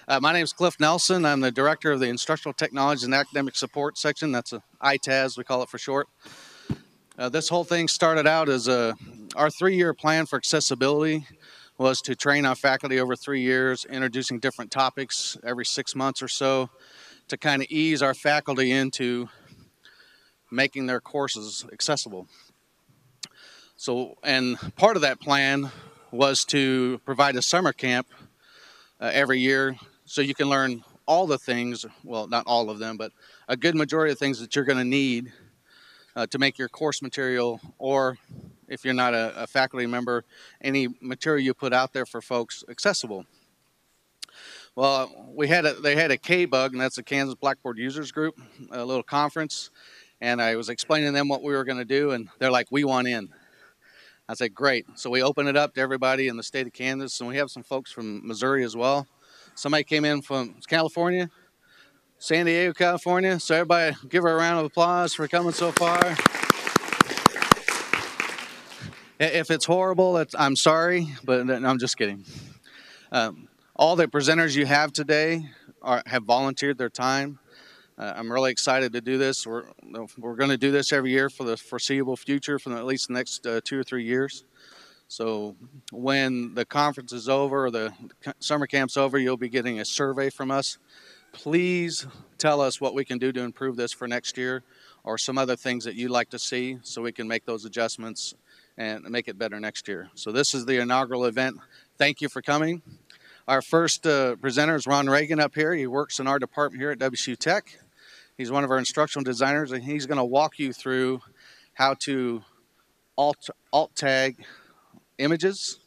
My name is Cliff Nelson. I'm the director of the Instructional Technology and Academic Support section. That's a ITAS, we call it for short. This whole thing started out as our 3-year plan for accessibility was to train our faculty over 3 years, introducing different topics every 6 months or so to kind of ease our faculty into making their courses accessible. So, and part of that plan was to provide a summer camp every year so you can learn all the things, well, not all of them, but a good majority of things that you're going to need to make your course material, or if you're not a faculty member, any material you put out there for folks accessible. Well, they had a K-Bug, and that's the Kansas Blackboard Users Group, a little conference, and I was explaining to them what we were going to do, and they're like, "We want in." I said, "Great." So we opened it up to everybody in the state of Kansas, and we have some folks from Missouri as well. Somebody came in from California, San Diego, California. So everybody give her a round of applause for coming so far. If it's horrible, I'm sorry, but I'm just kidding. All the presenters you have today have volunteered their time. I'm really excited to do this. We're going to do this every year for the foreseeable future, for at least the next 2 or 3 years. So when the conference is over, or the summer camp's over, you'll be getting a survey from us. Please tell us what we can do to improve this for next year, or some other things that you'd like to see, so we can make those adjustments and make it better next year. So this is the inaugural event. Thank you for coming. Our first presenter is Ron Reagan up here. He works in our department here at WSU Tech. He's one of our instructional designers, and he's going to walk you through how to alt tag images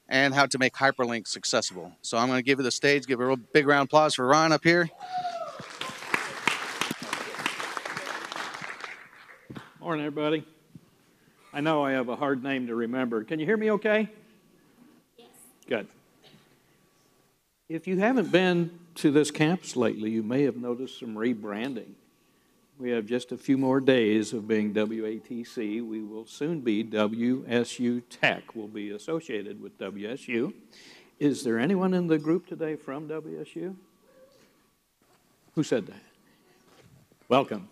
and how to make hyperlinks accessible. So I'm going to give you the stage. Give a real big round of applause for Ron up here. Morning, everybody. I know I have a hard name to remember. Can you hear me okay? Yes. Good. If you haven't been to this campus lately, you may have noticed some rebranding. We have just a few more days of being WATC. We will soon be WSU Tech. We'll be associated with WSU. Is there anyone in the group today from WSU? Who said that? Welcome.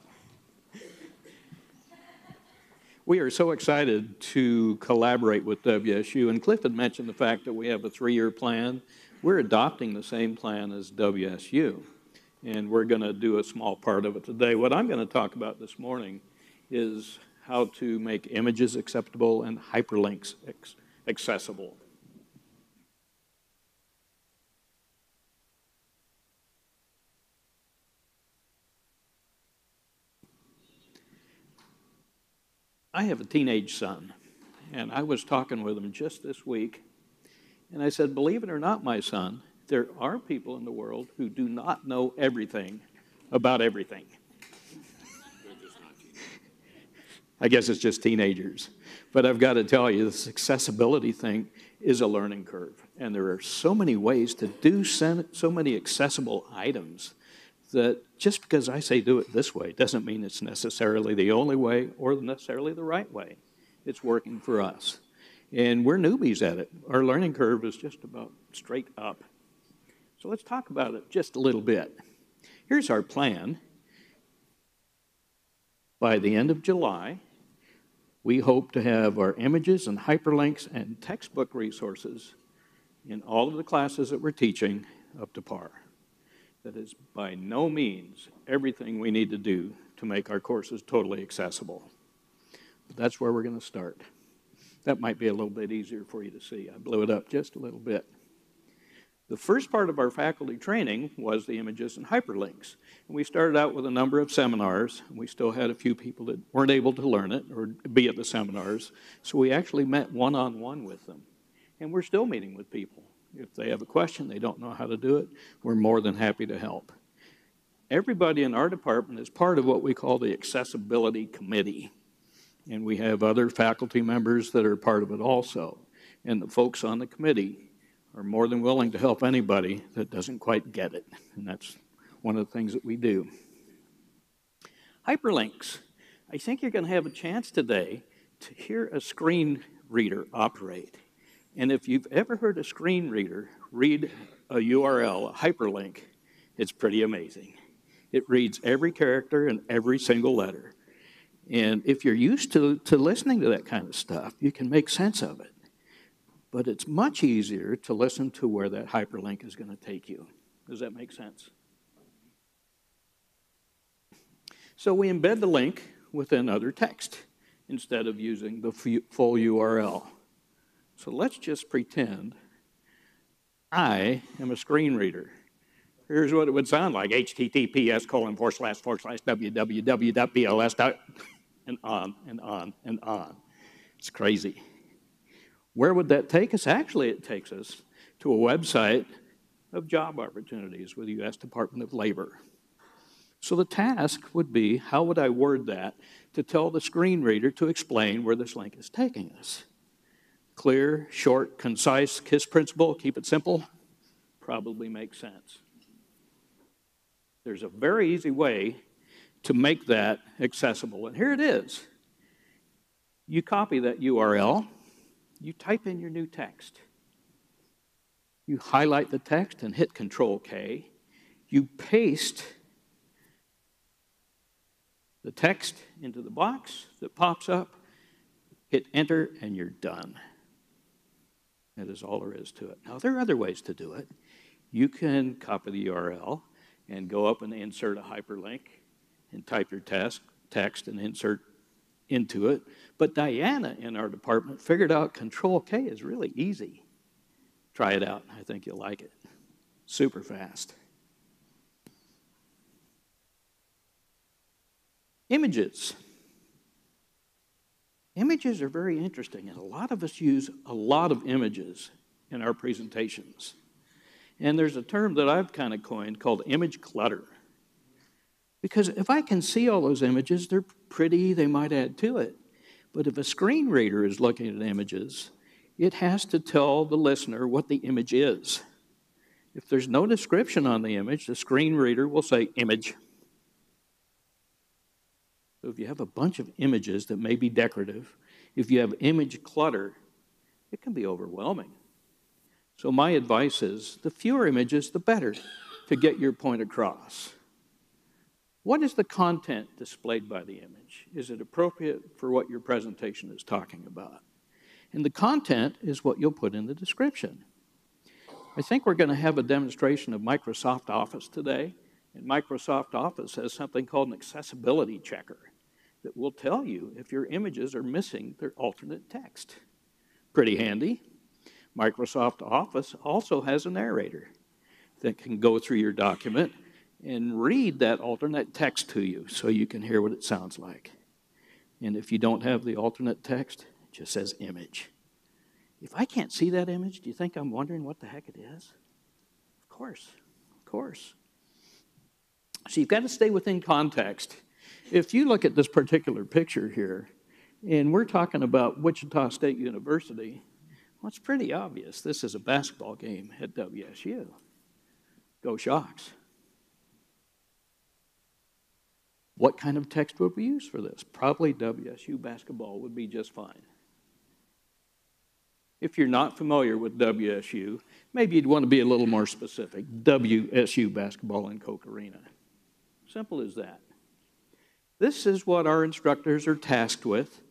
We are so excited to collaborate with WSU, and Cliff had mentioned the fact that we have a 3-year plan. We're adopting the same plan as WSU, and we're going to do a small part of it today. What I'm going to talk about this morning is how to make images acceptable and hyperlinks accessible. I have a teenage son, and I was talking with him just this week, and I said, believe it or not, my son, there are people in the world who do not know everything about everything. I guess it's just teenagers. But I've got to tell you, this accessibility thing is a learning curve, and there are so many ways to do so many accessible items that just because I say do it this way doesn't mean it's necessarily the only way or necessarily the right way. It's working for us. And we're newbies at it. Our learning curve is just about straight up. So let's talk about it just a little bit. Here's our plan. By the end of July, we hope to have our images and hyperlinks and textbook resources in all of the classes that we're teaching up to par. That is by no means everything we need to do to make our courses totally accessible. But that's where we're going to start. That might be a little bit easier for you to see. I blew it up just a little bit. The first part of our faculty training was the images and hyperlinks. And we started out with a number of seminars. We still had a few people that weren't able to learn it or be at the seminars. So we actually met one-on-one with them. And we're still meeting with people. If they have a question, they don't know how to do it, we're more than happy to help. Everybody in our department is part of what we call the Accessibility Committee. And we have other faculty members that are part of it also. And the folks on the committee are more than willing to help anybody that doesn't quite get it. And that's one of the things that we do. Hyperlinks. I think you're going to have a chance today to hear a screen reader operate. And if you've ever heard a screen reader read a URL, a hyperlink, it's pretty amazing. It reads every character and every single letter. And if you're used to listening to that kind of stuff, you can make sense of it. But it's much easier to listen to where that hyperlink is going to take you. Does that make sense? So we embed the link within other text instead of using the full URL. So let's just pretend I am a screen reader. Here's what it would sound like: https://www.bls. And on and on and on. It's crazy. Where would that take us? Actually, it takes us to a website of job opportunities with the U.S. Department of Labor. So the task would be, how would I word that to tell the screen reader to explain where this link is taking us? Clear, short, concise, KISS principle, keep it simple, probably makes sense. There's a very easy way to make that accessible, and here it is. You copy that URL, you type in your new text. You highlight the text and hit Control-K. You paste the text into the box that pops up, hit Enter, and you're done. That is all there is to it. Now, there are other ways to do it. You can copy the URL and go up and insert a hyperlink and type your text and insert into it. But Diana in our department figured out Control-K is really easy. Try it out. I think you'll like it. Super fast. Images. Images are very interesting, and a lot of us use a lot of images in our presentations. And there's a term that I've kind of coined called image clutter. Because if I can see all those images, they're pretty, they might add to it. But if a screen reader is looking at images, it has to tell the listener what the image is. If there's no description on the image, the screen reader will say image. So if you have a bunch of images that may be decorative, if you have image clutter, it can be overwhelming. So my advice is, the fewer images, the better to get your point across. What is the content displayed by the image? Is it appropriate for what your presentation is talking about? And the content is what you'll put in the description. I think we're going to have a demonstration of Microsoft Office today, and Microsoft Office has something called an accessibility checker that will tell you if your images are missing their alternate text. Pretty handy. Microsoft Office also has a narrator that can go through your document and read that alternate text to you so you can hear what it sounds like. And if you don't have the alternate text, it just says image. If I can't see that image, do you think I'm wondering what the heck it is? Of course, of course. So you've got to stay within context. If you look at this particular picture here, and we're talking about Wichita State University, well, it's pretty obvious. This is a basketball game at WSU. Go Shocks. What kind of text would we use for this? Probably WSU basketball would be just fine. If you're not familiar with WSU, maybe you'd want to be a little more specific. WSU basketball in Koch Arena. Simple as that. This is what our instructors are tasked with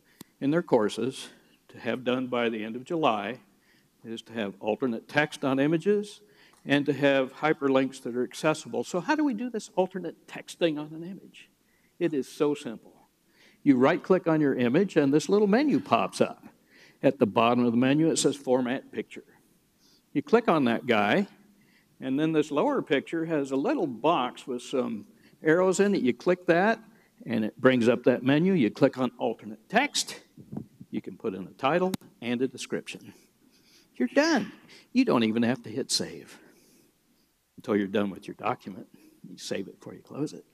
in their courses to have done by the end of July, is to have alternate text on images and to have hyperlinks that are accessible. So how do we do this alternate text thing on an image? It is so simple. You right-click on your image and this little menu pops up. At the bottom of the menu it says Format Picture. You click on that guy, and then this lower picture has a little box with some arrows in it. You click that, and it brings up that menu. You click on alternate text. You can put in a title and a description. You're done. You don't even have to hit save until you're done with your document. You save it before you close it.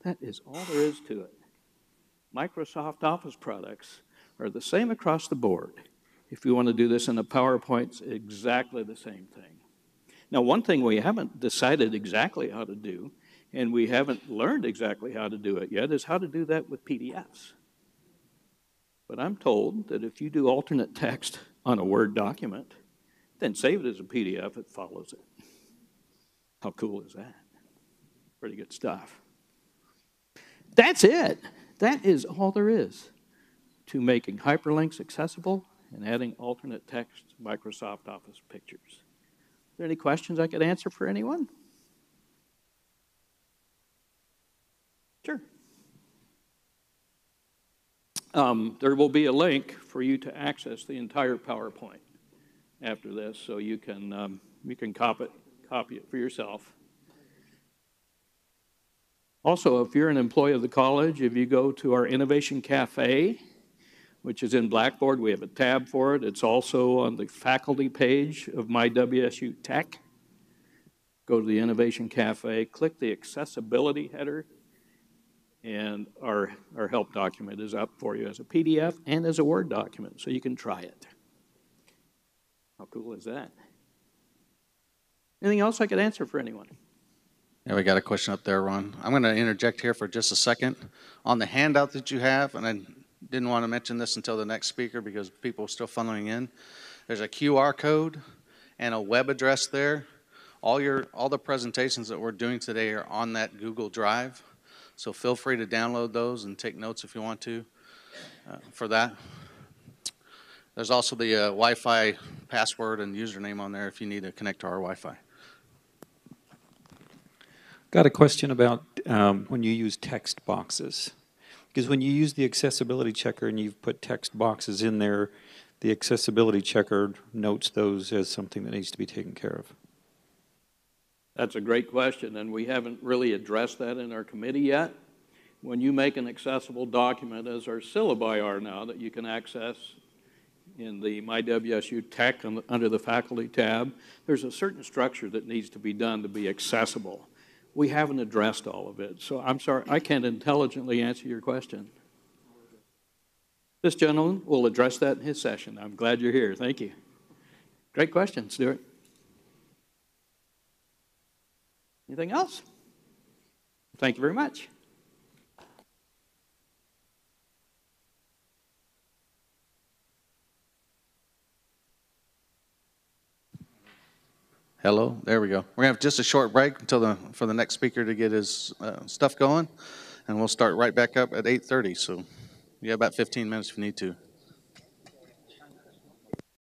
That is all there is to it. Microsoft Office products are the same across the board. If you want to do this in a PowerPoint, it's exactly the same thing. Now, one thing we haven't decided exactly how to do, and we haven't learned exactly how to do it yet, is how to do that with PDFs. But I'm told that if you do alternate text on a Word document, then save it as a PDF, it follows it. How cool is that? Pretty good stuff. That's it. That is all there is to making hyperlinks accessible and adding alternate text to Microsoft Office pictures. Are there any questions I could answer for anyone? Sure. There will be a link for you to access the entire PowerPoint after this, so you can copy it for yourself. Also, if you're an employee of the college, if you go to our Innovation Cafe, which is in Blackboard, we have a tab for it. It's also on the faculty page of my WSU Tech. Go to the Innovation Cafe, click the accessibility header, and our help document is up for you as a PDF and as a Word document, so you can try it. How cool is that? Anything else I could answer for anyone? Yeah, we got a question up there, Ron. I'm going to interject here for just a second. On the handout that you have, and I didn't want to mention this until the next speaker because people are still funneling in, there's a QR code and a web address there. All the presentations that we're doing today are on that Google Drive, so feel free to download those and take notes if you want to for that. There's also the Wi-Fi password and username on there if you need to connect to our Wi-Fi. Got a question about when you use text boxes. Because when you use the accessibility checker and you've put text boxes in there, the accessibility checker notes those as something that needs to be taken care of. That's a great question, and we haven't really addressed that in our committee yet. When you make an accessible document, as our syllabi are now, that you can access in the My WSU Tech under the Faculty tab, there's a certain structure that needs to be done to be accessible. We haven't addressed all of it, so I'm sorry, I can't intelligently answer your question. This gentleman will address that in his session. I'm glad you're here. Thank you. Great question, Stuart. Anything else? Thank you very much. Hello, there we go. We're going to have just a short break for the next speaker to get his stuff going, and we'll start right back up at 8:30, so you have about 15 minutes if you need to.